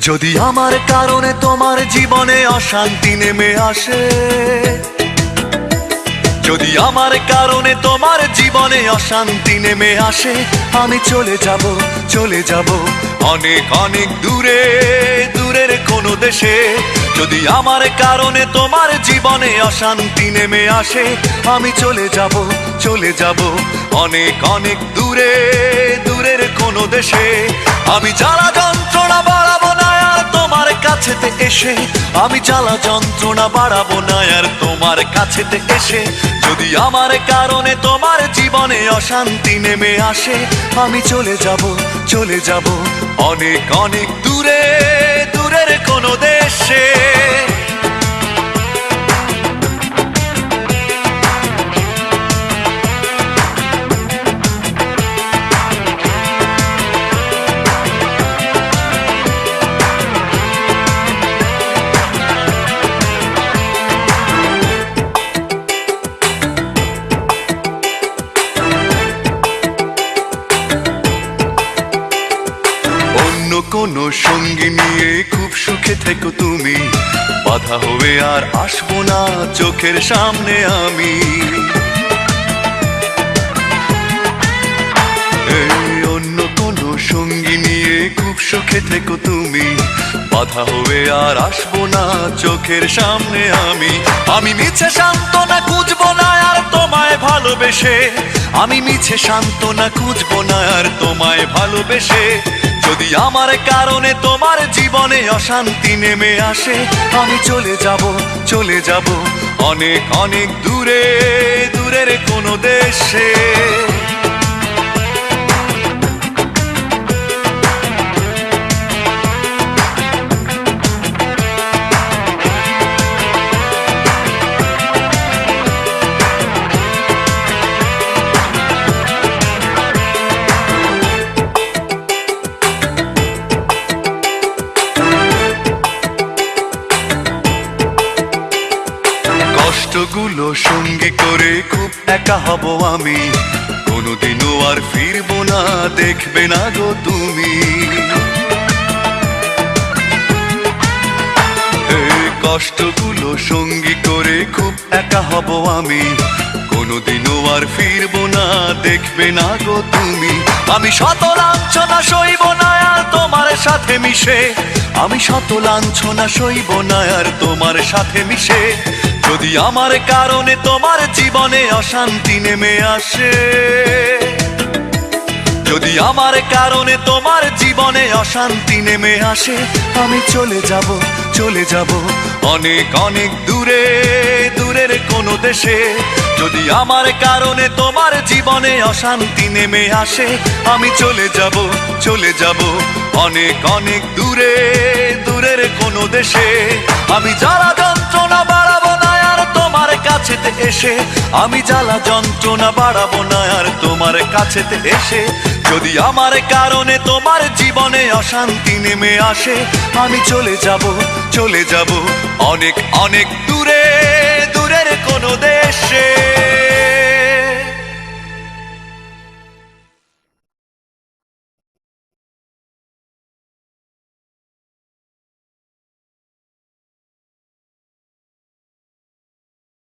যদি আমার কারণে তোমার জীবনে অশান্তি নেমে আসে, যদি আমার কারণে তোমার জীবনে অশান্তি নেমে আসে, আমি চলে যাব, চলে যাব অনেক অনেক দূরে, দূরের কোনো দেশে। যদি আমার কারণে তোমার জীবনে অশান্তি নেমে আসে, আমি চলে যাব, চলে যাব অনেক অনেক দূরে, দূরের কোনো দেশে। আমি জ্বালা যন্ত্রণা বাড়াবো না আর তোমার কাছেতে এসে, আমি জ্বালা যন্ত্রণা বাড়াবো না আর তোমার কাছেতে এসে। যদি আমার কারণে তোমার জীবনে অশান্তি নেমে আসে, আমি চলে যাব, চলে যাব অনেক অনেক দূরে, দূরের কোনো দেশে। কোনো সঙ্গী নিয়ে খুব সুখে থেকো তুমি, বাধা হয়ে আর আসবো না চোখের সামনে আমি। অন্য কোনো সঙ্গী নিয়ে খুব সুখে থেকো তুমি, বাধা হয়ে আর আসবো না চোখের সামনে আমি। আমি মিছে সান্ত্বনা খুঁজবো না আর তোমায় ভালোবেসে, আমি মিছে সান্ত্বনা খুঁজবো না আর তোমায় ভালোবেসে। যদি আমার কারণে তোমার জীবনে অশান্তি নেমে আসে, আমি চলে যাব, চলে যাব অনেক অনেক দূরে, দূরের কোনো দেশে। কষ্টগুলো সঙ্গী করে খুব একা হব আমি, কোনোদিনও আর ফিরবো না দেখবে না গো তুমি। কষ্টগুলো সঙ্গী করে খুব একা হব আমি, কোনোদিনও আর ফিরবো না দেখবে না গো তুমি। আমি শত লাঞ্ছনা সইব না আর তোমার সাথে মিশে, আমি শত লাঞ্ছনা সইব না আর তোমার সাথে মিশে। যদি আমার কারণে তোমার জীবনে অশান্তি নেমে আসে, যদি আমার কারণে তোমার জীবনে অশান্তি নেমে আসে, আমি চলে যাব, চলে যাব অনেক অনেক দূরে, দূরের কোনো দেশে। যদি আমার কারণে তোমার জীবনে অশান্তি নেমে আসে, আমি চলে যাব, চলে যাব অনেক অনেক দূরে, দূরের কোনো দেশে। আমি জ্বালা যন্ত্রণা বাড়াবো না আর তোমার কাছেতে এসে, আমি জ্বালা যন্ত্রণা বাড়াবো না আর তোমার কাছেতে এসে। যদি আমার কারণে তোমার জীবনে অশান্তি নেমে আসে, আমি চলে যাব, চলে যাব অনেক অনেক দূরে, দূরের কোনো দেশে।